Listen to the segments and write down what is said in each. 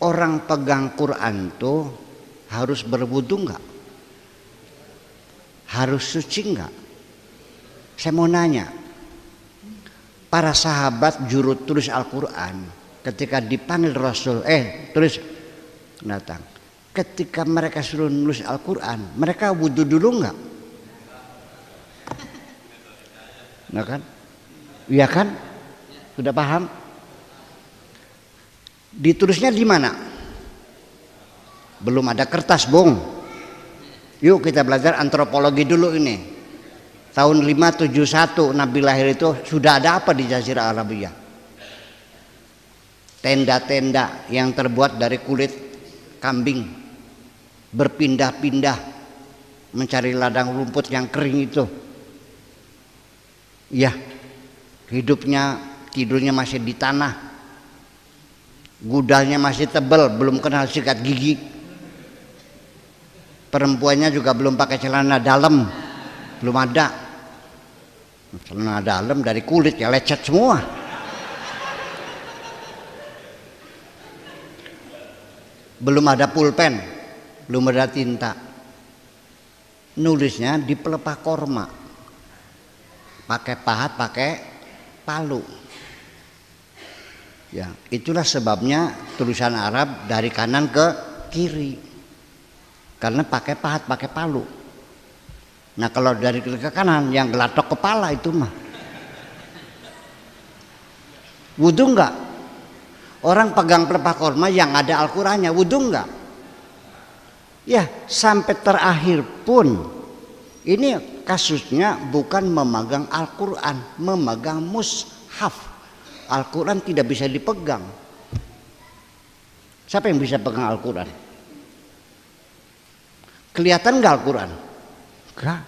orang pegang Quran tuh harus berwudu nggak? Harus suci nggak? Saya mau nanya, para sahabat juru tulis Al-Quran ketika dipanggil Rasul, tulis datang. Ketika mereka suruh nulis Al-Quran, mereka wudu dulu nggak? Nggak kan? Iya kan? Sudah paham? Ditulisnya di mana? Belum ada kertas, Bung. Yuk kita belajar antropologi dulu ini. Tahun 571 Nabi lahir itu sudah ada apa di Jazirah Arabia? Tenda-tenda yang terbuat dari kulit kambing berpindah-pindah mencari ladang rumput yang kering itu. Ya, hidupnya tidurnya masih di tanah. Gudalnya masih tebal, belum kenal sikat gigi. Perempuannya juga belum pakai celana dalam, belum ada. Celana dalam dari kulit ya lecet semua. Belum ada pulpen, belum ada tinta. Nulisnya di pelepah korma, pakai pahat, pakai palu. Ya, itulah sebabnya tulisan Arab dari kanan ke kiri, karena pakai pahat, pakai palu. Nah kalau dari kiri ke kanan yang gelatok kepala itu mah. Wudu enggak? Orang pegang pelepah korma yang ada Al-Qurannya, wudu enggak? Ya, sampai terakhir pun ini kasusnya bukan memegang Al-Quran, memegang mushaf. Al-Quran tidak bisa dipegang. Siapa yang bisa pegang Al-Quran? Kelihatan enggak Al-Quran? Enggak.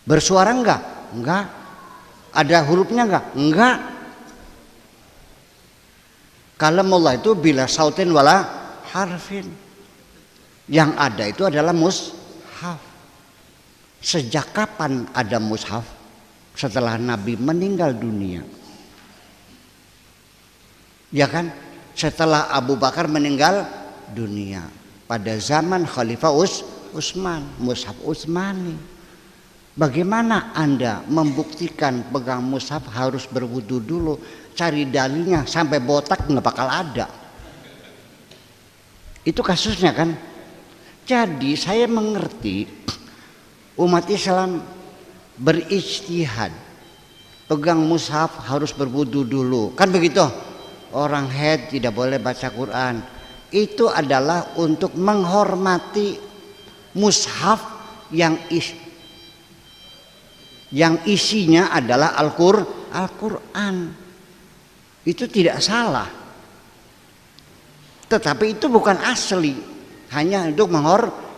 Bersuara enggak? Enggak. Ada hurufnya enggak? Enggak. Kalamullah itu bila sautin wala harfin. Yang ada itu adalah mushaf. Sejak kapan ada mushaf? Setelah Nabi meninggal dunia. Ya kan? Setelah Abu Bakar meninggal dunia. Pada zaman Khalifah Utsman, mushaf Utsmani. Bagaimana Anda membuktikan pegang mushaf harus berwudu dulu? Cari dalilnya, sampai botak nggak bakal ada. Itu kasusnya kan. Jadi saya mengerti umat Islam berijtihad. Pegang mushaf harus berwudu dulu. Kan begitu? Orang haid tidak boleh baca Quran. Itu adalah untuk menghormati mushaf yang isinya adalah Al-Quran. Itu tidak salah. Tetapi itu bukan asli. Hanya untuk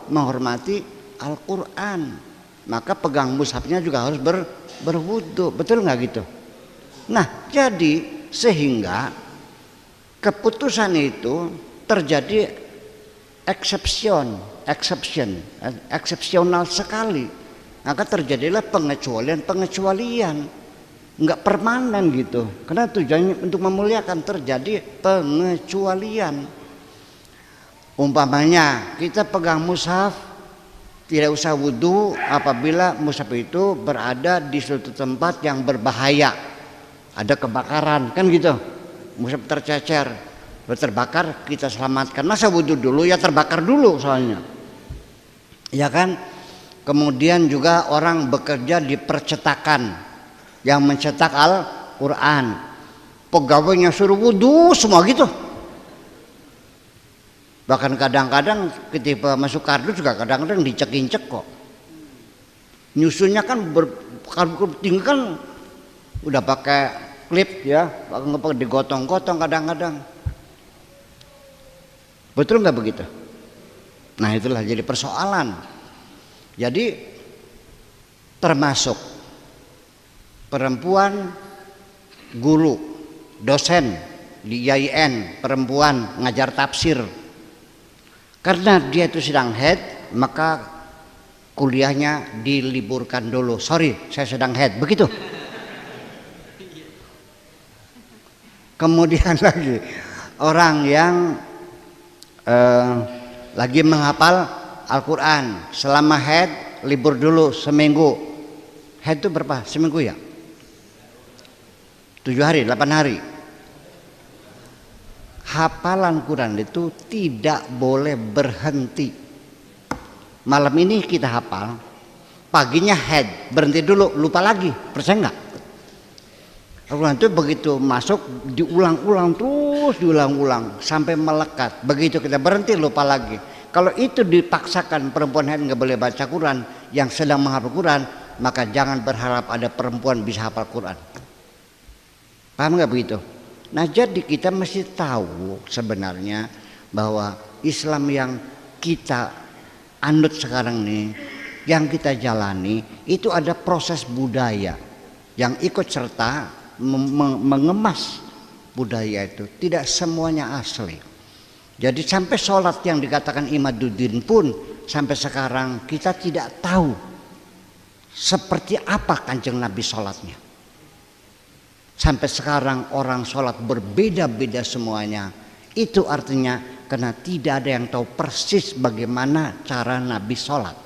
menghormati Al-Quran. Maka pegang mushafnya juga harus berwudu. Betul nggak gitu? Nah, jadi sehingga keputusan itu terjadi eksepsional sekali. Maka terjadilah pengecualian, nggak permanen gitu. Karena tujuannya untuk memuliakan, terjadi pengecualian. Umpamanya kita pegang mushaf tidak usah wudu apabila mushaf itu berada di suatu tempat yang berbahaya, ada kebakaran, kan gitu. Mushaf tercecer, terbakar, kita selamatkan. Masa wudu dulu? Ya terbakar dulu soalnya. Ya kan? Kemudian juga orang bekerja di percetakan yang mencetak Al-Quran. Pegawainya suruh wudu semua gitu. Bahkan kadang-kadang ketika masuk kardus juga kadang-kadang dicek-incek kok. Nyusunnya kan tinggi kan udah pakai klip ya, digotong-gotong kadang-kadang. Betul nggak begitu? Nah itulah jadi persoalan. Jadi termasuk perempuan guru, dosen di IAIN, perempuan ngajar tafsir. Karena dia itu sedang haid, maka kuliahnya diliburkan dulu. Sorry, saya sedang haid, begitu. Kemudian lagi orang yang lagi menghafal Al-Quran, selama haid libur dulu seminggu. Haid itu berapa? Seminggu ya? 7 hari, 8 hari. Hafalan Quran itu tidak boleh berhenti. Malam ini kita hafal, paginya haid, berhenti dulu, lupa lagi, percaya nggak? Al-Quran itu begitu masuk diulang-ulang terus, diulang-ulang sampai melekat. Begitu kita berhenti lupa lagi. Kalau itu dipaksakan perempuan haid nggak boleh baca Quran yang sedang menghafal Quran, maka jangan berharap ada perempuan bisa hafal Quran. Paham nggak begitu? Nah, jadi kita mesti tahu sebenarnya bahwa Islam yang kita anut sekarang nih, yang kita jalani itu ada proses budaya yang ikut serta mengemas budaya itu. Tidak semuanya asli. Jadi sampai sholat yang dikatakan Imaduddin pun sampai sekarang kita tidak tahu seperti apa Kanjeng Nabi sholatnya. Sampai sekarang orang sholat berbeda-beda semuanya. Itu artinya karena tidak ada yang tahu persis bagaimana cara Nabi sholat.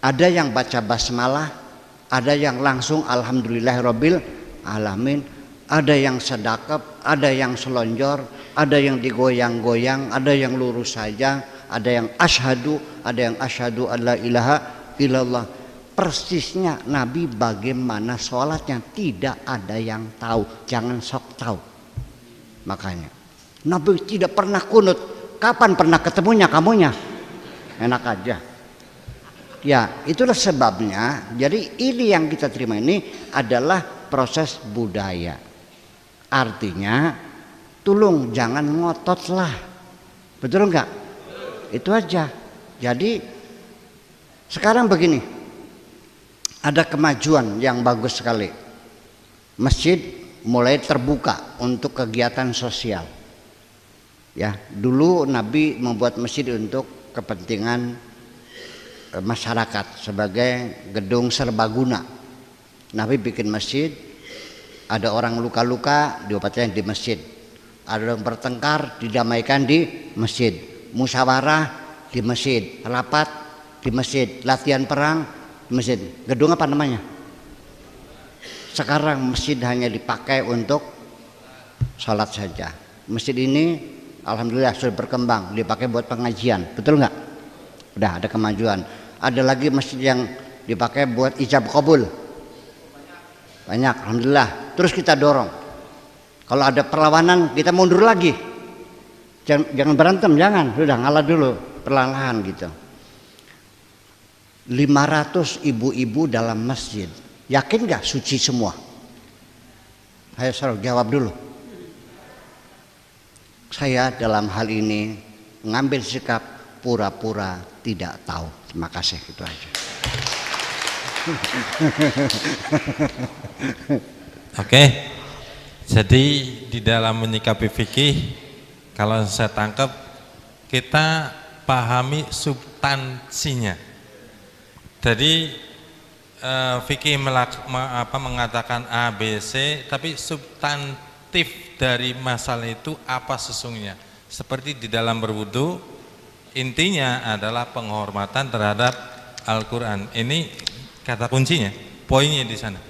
Ada yang baca basmalah, ada yang langsung alhamdulillahirabbil alamin, ada yang sedekap, ada yang selonjor, ada yang digoyang-goyang, ada yang lurus saja, ada yang asyhadu, ada yang asyhadu alla ilaha illallah. Persisnya Nabi bagaimana sholatnya tidak ada yang tahu, jangan sok tahu. Makanya Nabi tidak pernah kunut. Kapan pernah ketemunya kamunya? Enak aja. Ya, itulah sebabnya. Jadi ini yang kita terima ini adalah proses budaya. Artinya tolong jangan ngotot lah. Betul enggak? Itu aja. Jadi sekarang begini, ada kemajuan yang bagus sekali. Masjid mulai terbuka untuk kegiatan sosial. Ya, dulu Nabi membuat masjid untuk kepentingan masyarakat sebagai gedung serbaguna. Nabi bikin masjid, ada orang luka-luka diobatkan di masjid, ada orang bertengkar didamaikan di masjid, musyawarah di masjid, rapat di masjid, latihan perang di masjid. Gedung apa namanya? Sekarang masjid hanya dipakai untuk sholat saja. Masjid ini alhamdulillah sudah berkembang, dipakai buat pengajian, betul nggak? Udah ada kemajuan. Ada lagi masjid yang dipakai buat ijab qabul. Banyak, alhamdulillah. Terus kita dorong. Kalau ada perlawanan kita mundur lagi. Jangan berantem, jangan. Sudah ngalah dulu, perlahan-lahan gitu. 500 ibu-ibu dalam masjid. Yakin nggak suci semua? Ayo Saudara jawab dulu. Saya dalam hal ini mengambil sikap pura-pura tidak tahu. Terima kasih, itu aja. Oke. Jadi di dalam menyikapi fikih, kalau saya tangkap, kita pahami substansinya. Jadi fikih mengatakan A, B, C, tapi substantif dari masalah itu apa sesungguhnya? Seperti di dalam berwudu, intinya adalah penghormatan terhadap Al-Quran. Ini kata kuncinya, poinnya di sana.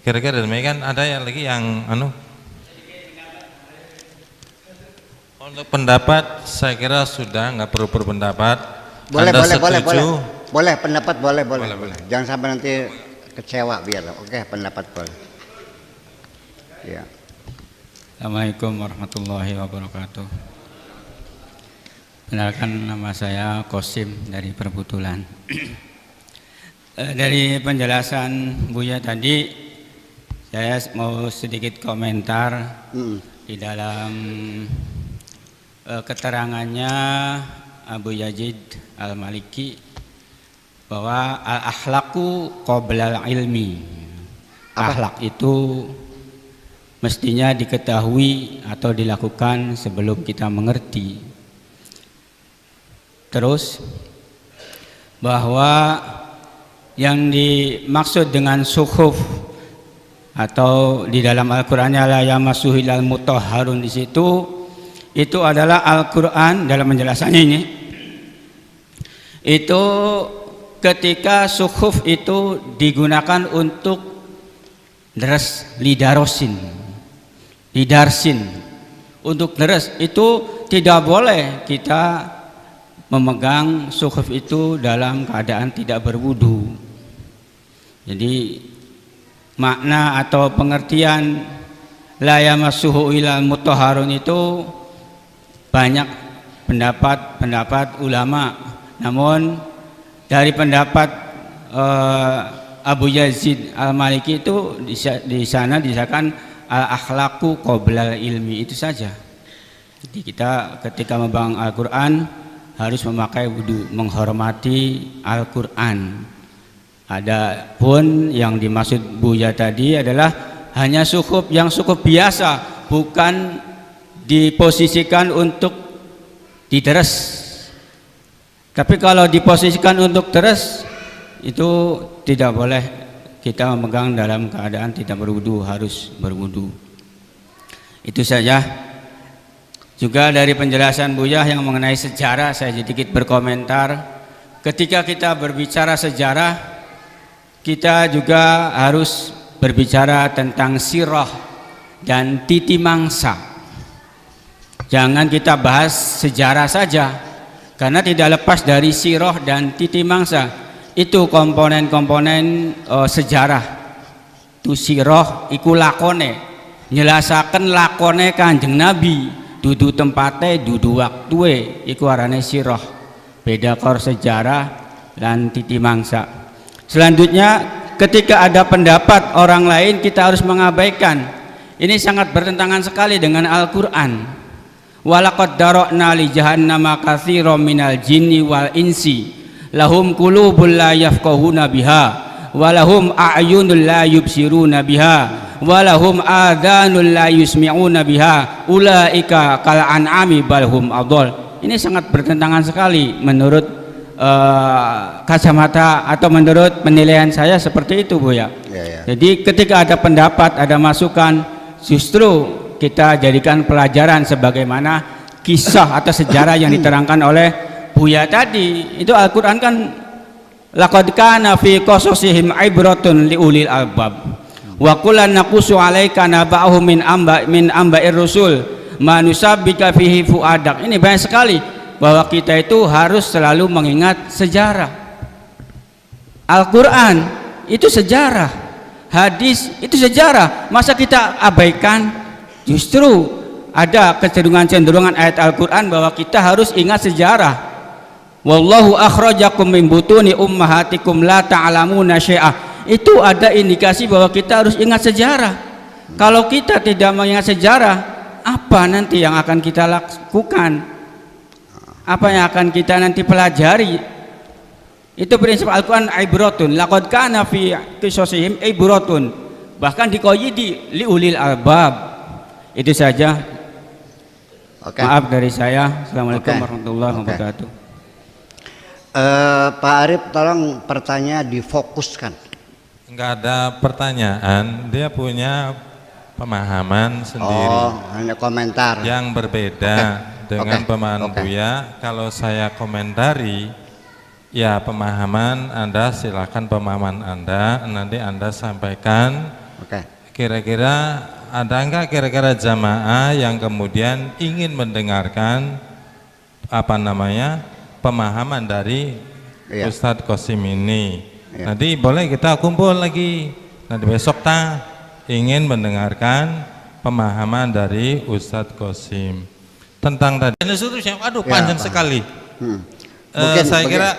Kira-kira demikian. Ada yang lagi yang untuk pendapat saya kira sudah, nggak perlu berpendapat. Boleh pendapat boleh. Jangan sampai nanti kecewa biar. Oke, pendapat boleh. Ya. Assalamualaikum warahmatullahi wabarakatuh. Benarkan nama saya Kosim dari Perbutulan. Dari penjelasan Buya tadi, saya mau sedikit komentar di dalam keterangannya Abu Yazid Al-Maliki bahwa al-akhlaqu qoblal ilmi. Akhlak itu mestinya diketahui atau dilakukan sebelum kita mengerti. Terus bahwa yang dimaksud dengan suhuf atau di dalam Al-Qur'annya la yamassuhu illal mutahharun, di situ itu adalah Al-Qur'an dalam penjelasannya ini. Itu ketika sukhuf itu digunakan untuk lidarsin, untuk deres, itu tidak boleh kita memegang sukhuf itu dalam keadaan tidak berwudu. Jadi makna atau pengertian la yamassuhu illal mutahharun itu banyak pendapat ulama, namun dari pendapat Abu Yazid Al-Maliki itu di sana disahkan al-akhlaqu qoblal ilmi, itu saja. Jadi kita ketika memegang Al-Quran harus memakai wudu, menghormati Al-Quran. Adapun yang dimaksud Buya tadi adalah hanya sukup yang cukup biasa, bukan diposisikan untuk diteres. Tapi kalau diposisikan untuk teres, itu tidak boleh kita memegang dalam keadaan tidak berwudu, harus berwudu. Itu saja. Juga dari penjelasan Buya yang mengenai sejarah, saya sedikit berkomentar. Ketika kita berbicara sejarah, kita juga harus berbicara tentang sirah dan titi mangsa. Jangan kita bahas sejarah saja, karena tidak lepas dari sirah dan titi mangsa. Itu komponen-komponen sejarah. Itu sirah iku lakone, nyelasaken lakone Kanjeng Nabi, dudu tempate, dudu waktue, iku arane sirah. Beda karo sejarah dan titi mangsa. Selanjutnya, ketika ada pendapat orang lain, kita harus mengabaikan. Ini sangat bertentangan sekali dengan Al-Quran. Walaqad dara'na li jahannama katsiran minal jinni wal insi lahum qulubun la yafqahuna biha walahum a'yunun la yubsiruna biha walahum adhanun la yusmi'una biha ulaika kal an'ami balhum adall. Ini sangat bertentangan sekali menurut kacamata atau menurut penilaian saya seperti itu, Bu ya. Jadi ketika ada pendapat, ada masukan, justru kita jadikan pelajaran sebagaimana kisah atau sejarah yang diterangkan oleh Buya tadi. Itu Al-Quran kan laqad kana fi qasasihim ibratun liulil albab wa kullan naqussu 'alaika naba'ahum min amba'ir rusul ma nusabbika fihi fuadak. Ini banyak sekali bahwa kita itu harus selalu mengingat sejarah. Al-Quran itu sejarah, hadis itu sejarah, masa kita abaikan? Justru ada kecenderungan ayat Al-Quran bahwa kita harus ingat sejarah. Wallahu akhrajakum min butuni ummahatikum la ta'lamuna syai'ah. Itu ada indikasi bahwa kita harus ingat sejarah. Kalau kita tidak mengingat sejarah, apa nanti yang akan kita lakukan? Apa yang akan kita nanti pelajari? Itu prinsip Al-Quran, ibratun laqad kana fi qisasihim ibratun, bahkan diqayyidi liulil albab. Itu saja. Maaf dari saya. Assalamualaikum warahmatullahi wabarakatuh. Pak Arif, tolong pertanyaan difokuskan. Enggak ada pertanyaan, dia punya pemahaman sendiri. Oh, hanya komentar yang berbeda dengan pemahaman Buya. Kalau saya komentari, ya pemahaman Anda, silakan pemahaman Anda, nanti Anda sampaikan. Kira-kira ada enggak kira-kira jamaah yang kemudian ingin mendengarkan pemahaman dari Ustadz Qasim ini? Nanti boleh kita kumpul lagi. Nanti besok ingin mendengarkan pemahaman dari Ustadz Qasim tentang tadi. Aduh, panjang sekali. Mungkin saya kira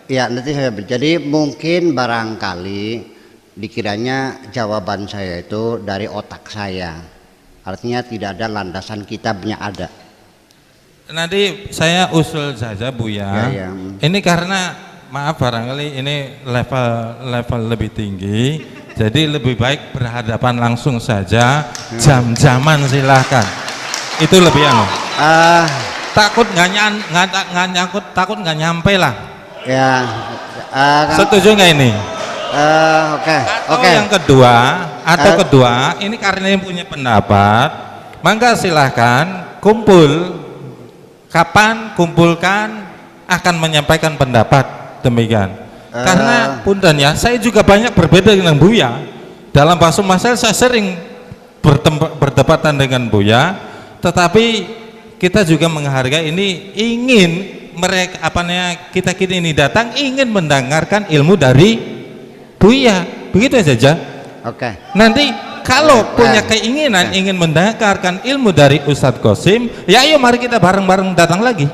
ya nanti saya jadi mungkin barangkali dikiranya jawaban saya itu dari otak saya, artinya tidak ada landasan kitabnya ada. Nanti saya usul saja, Buya. Ini karena maaf barangkali ini level lebih tinggi, jadi lebih baik berhadapan langsung saja. Jam-jaman silahkan. Itu lebih takut nggak nyangkut, takut nggak nyampe lah. Ya. Setuju nggak ini? Oke. Yang kedua, atau kedua, ini karena yang punya pendapat, maka silahkan kumpul. Kapan kumpulkan akan menyampaikan pendapat demikian. Karena punten ya, saya juga banyak berbeda dengan Buya. Dalam bahasa masalah saya sering berdebatan dengan Buya, tetapi kita juga menghargai ini, ingin mereka kita ini datang ingin mendengarkan ilmu dari Buya, begitu saja. Oke. Nanti kalau punya keinginan ingin mendengarkan ilmu dari Ustadz Qasim, ya ayo mari kita bareng-bareng datang lagi.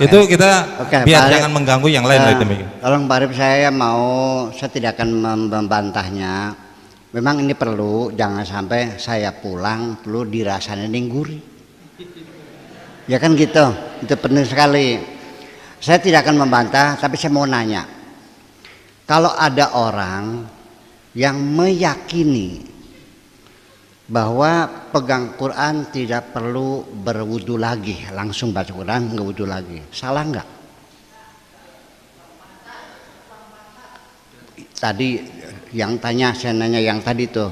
Itu kita biar jangan mengganggu yang lain. Tolong Pak Arif, saya tidak akan membantahnya. Memang ini perlu, jangan sampai saya pulang perlu dirasanya ningguri. Ya kan gitu, itu penting sekali. Saya tidak akan membantah, tapi saya mau nanya. Kalau ada orang yang meyakini bahwa pegang Quran tidak perlu berwudu lagi, langsung baca Quran nggak wudu lagi, salah nggak? Tadi yang tanya, saya nanya yang tadi tuh,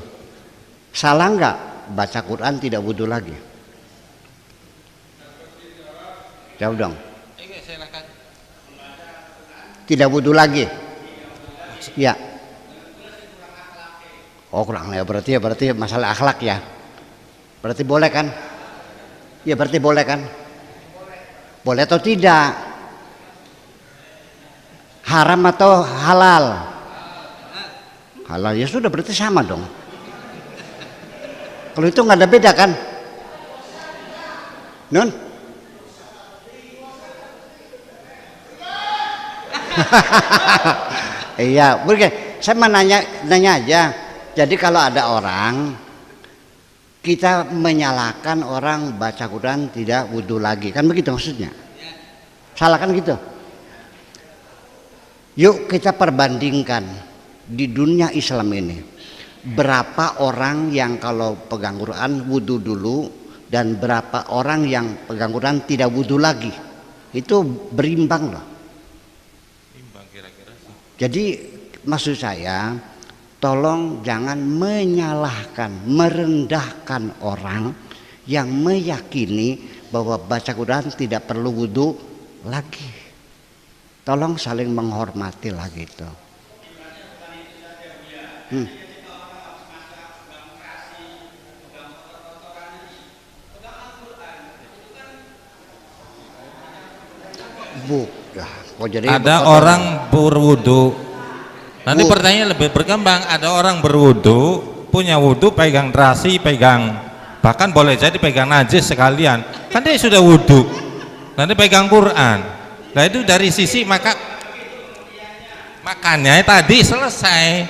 salah nggak baca Quran tidak wudu lagi? Jawab dong. Tidak wudu lagi? Ya. Oh kurang ya, berarti masalah akhlak ya. Berarti boleh kan? Ya berarti boleh kan? Boleh atau tidak? Haram atau halal? Halal ya sudah, berarti sama dong. Kalau itu nggak ada beda kan? Nun? Iya, begini. Saya mau nanya aja. Jadi kalau ada orang, kita menyalahkan orang baca Quran tidak wudu lagi, kan begitu maksudnya? Salah kan gitu? Yuk kita perbandingkan di dunia Islam ini, berapa orang yang kalau pegang Quran wudu dulu dan berapa orang yang pegang Quran tidak wudu lagi. Itu berimbang loh. Jadi maksud saya, tolong jangan menyalahkan, merendahkan orang yang meyakini bahwa baca Quran tidak perlu wudu lagi. Tolong saling menghormati lah gitu. Ada orang berwudu. Nanti pertanyaan lebih berkembang. Ada orang berwudu, punya wudu, pegang terasi, bahkan boleh jadi pegang najis sekalian. Kan dia sudah wudu. Nanti pegang Quran. Nah itu dari sisi makannya tadi selesai.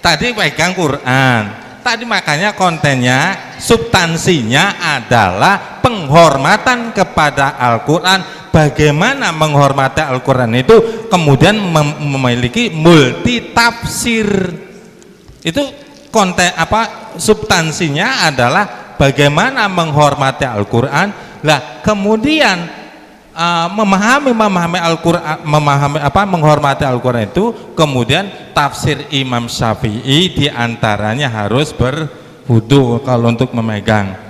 Tadi pegang Quran. Tadi makanya kontennya, substansinya adalah penghormatan kepada Al-Quran. Bagaimana menghormati Al-Quran itu kemudian memiliki multi tafsir. Itu konten substansinya adalah bagaimana menghormati Al-Quran. Lah kemudian memahami Al-Quran, menghormati Al-Quran itu kemudian tafsir Imam Syafi'i diantaranya harus berwudu kalau untuk memegang.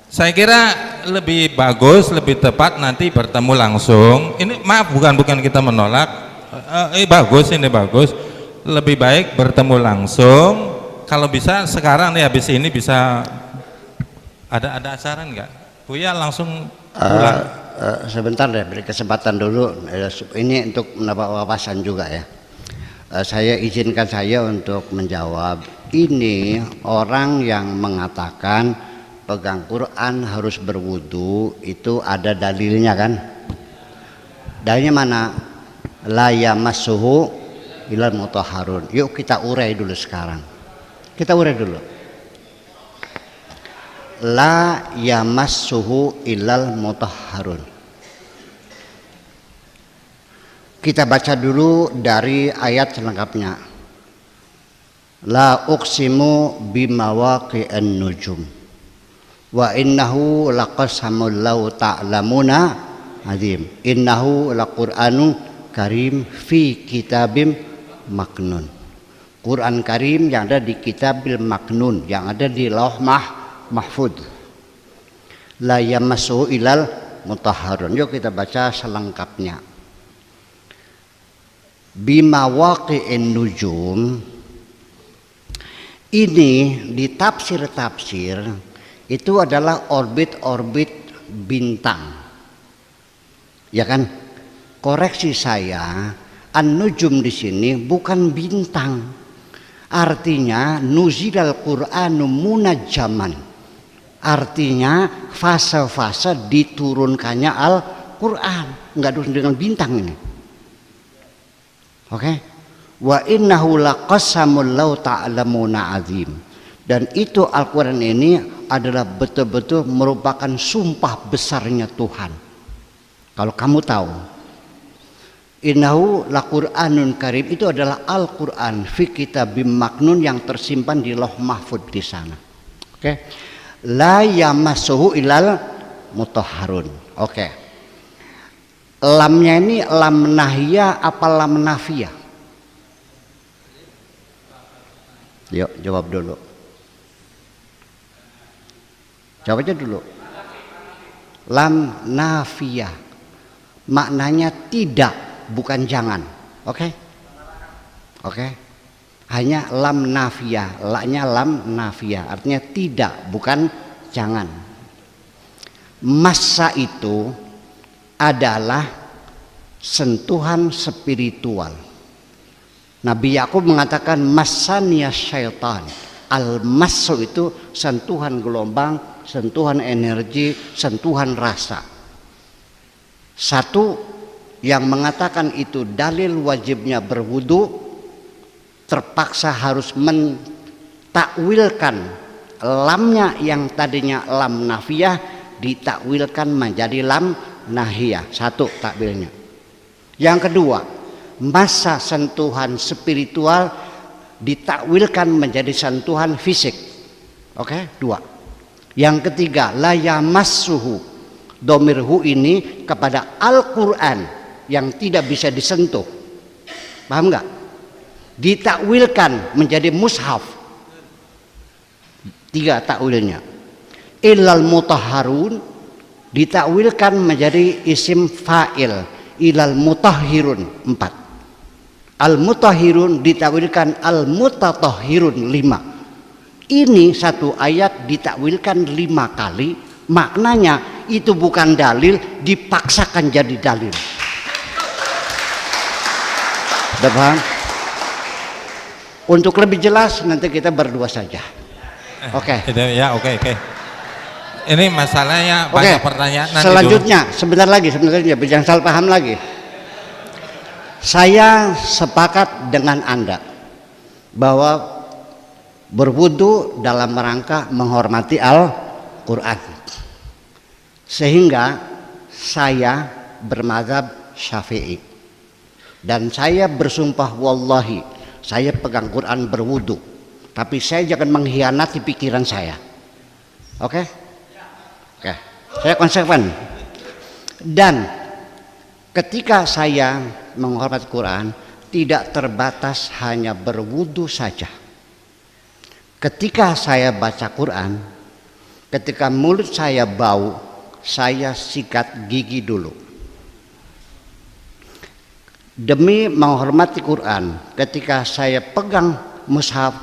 Saya kira lebih bagus, lebih tepat nanti bertemu langsung. Ini maaf, bukan kita menolak. Bagus, ini bagus. Lebih baik bertemu langsung. Kalau bisa sekarang nih, habis ini bisa ada acara enggak? Buya langsung pulang. Sebentar deh, beri kesempatan dulu. Ini untuk mendapat wawasan juga ya. Saya izinkan saya untuk menjawab. Ini orang yang mengatakan pegang Quran harus berwudu, itu ada dalilnya kan? Dalilnya mana? La yamassuhu ilal mutahharun. Yuk kita urai dulu sekarang. Kita urai dulu. La yamassuhu ilal mutahharun. Kita baca dulu dari ayat selengkapnya. La uqsimu bimawaqi'an nujum wa innahu laqasamul law ta'lamuna azim innahu laqur'anu Karim fi kitabim maknun. Quran Karim yang ada di kitabil maknun, yang ada di lauh mahfud. La yamassuhu ilal mutahharun. Yuk kita baca selengkapnya. Bima waqi'in nujum. Ini di tafsir-tafsir itu adalah orbit-orbit bintang. Ya kan? Koreksi saya, an-nujum di sini bukan bintang. Artinya nuzilal Qur'anu munajjaman. Artinya fase-fase diturunkannya Al-Qur'an, enggak dengan bintang ini. Oke? Wa innahu laqasamul law ta'lamuna azim. Dan itu Al-Qur'an ini adalah betul-betul merupakan sumpah besarnya Tuhan. Kalau kamu tahu, innahu laqur'anun karim itu adalah Al-Qur'an fi kitabim maknun yang tersimpan di lauh mahfud di sana. Oke. La yamassuhu ilal mutahharun. Oke. Lamnya ini lam nahiyah apa lam nafiyah? Yuk jawab dulu. Jawab aja dulu. Lam nafiyah. Maknanya tidak, bukan jangan. Oke? Oke. Hanya lam nafiyah, la-nya lam nafiyah, artinya tidak, bukan jangan. Massa itu adalah sentuhan spiritual. Nabi Yakub mengatakan massaniya syaitan. Al-massu itu sentuhan gelombang, sentuhan energi, sentuhan rasa. Satu yang mengatakan itu dalil wajibnya berwudu terpaksa harus mentakwilkan lamnya yang tadinya lam nafiyah ditakwilkan menjadi lam nahiyah. Satu takwilnya. Yang kedua, masa sentuhan spiritual ditakwilkan menjadi sentuhan fisik. Oke, dua. Yang ketiga, la yamassuhu. Domirhu ini kepada Al-Quran yang tidak bisa disentuh. Paham nggak? Ditakwilkan menjadi mushaf. Tiga takwilnya. Ilal mutahharun ditakwilkan menjadi isim fa'il. Ilal mutahhirun 4. Al mutahhirun ditakwilkan al mutatahhirun 5. Ini satu ayat ditakwilkan 5 kali. Maknanya itu bukan dalil, dipaksakan jadi dalil. Sudah paham? Untuk lebih jelas nanti kita berdua saja. Oke. Ya, oke. Ini masalahnya banyak pertanyaan. Nanti selanjutnya, sebentar lagi, jangan salah paham lagi. Saya sepakat dengan Anda bahwa berwudu dalam rangka menghormati Al-Quran. Sehingga saya bermazhab Syafi'i. Dan saya bersumpah wallahi, saya pegang Quran berwudu, tapi saya jangan mengkhianati pikiran saya. Oke? Oke. Saya konsekuen. Dan ketika saya menghormati Quran, tidak terbatas hanya berwudu saja. Ketika saya baca Quran, ketika mulut saya bau, saya sikat gigi dulu. Demi menghormati Quran, ketika saya pegang mushaf,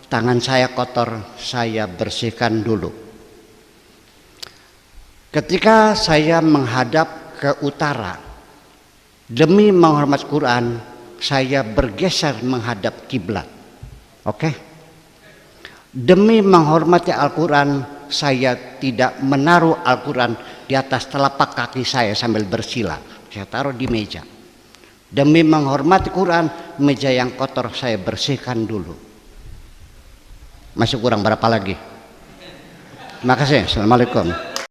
tangan saya kotor, saya bersihkan dulu. Ketika saya menghadap ke utara, demi menghormati Quran, saya bergeser menghadap kiblat. Oke? Demi menghormati Al-Quran, saya tidak menaruh Al-Quran di atas telapak kaki saya sambil bersila. Saya taruh di meja. Demi menghormati Quran, meja yang kotor saya bersihkan dulu. Masih kurang berapa lagi? Terima kasih. Assalamualaikum.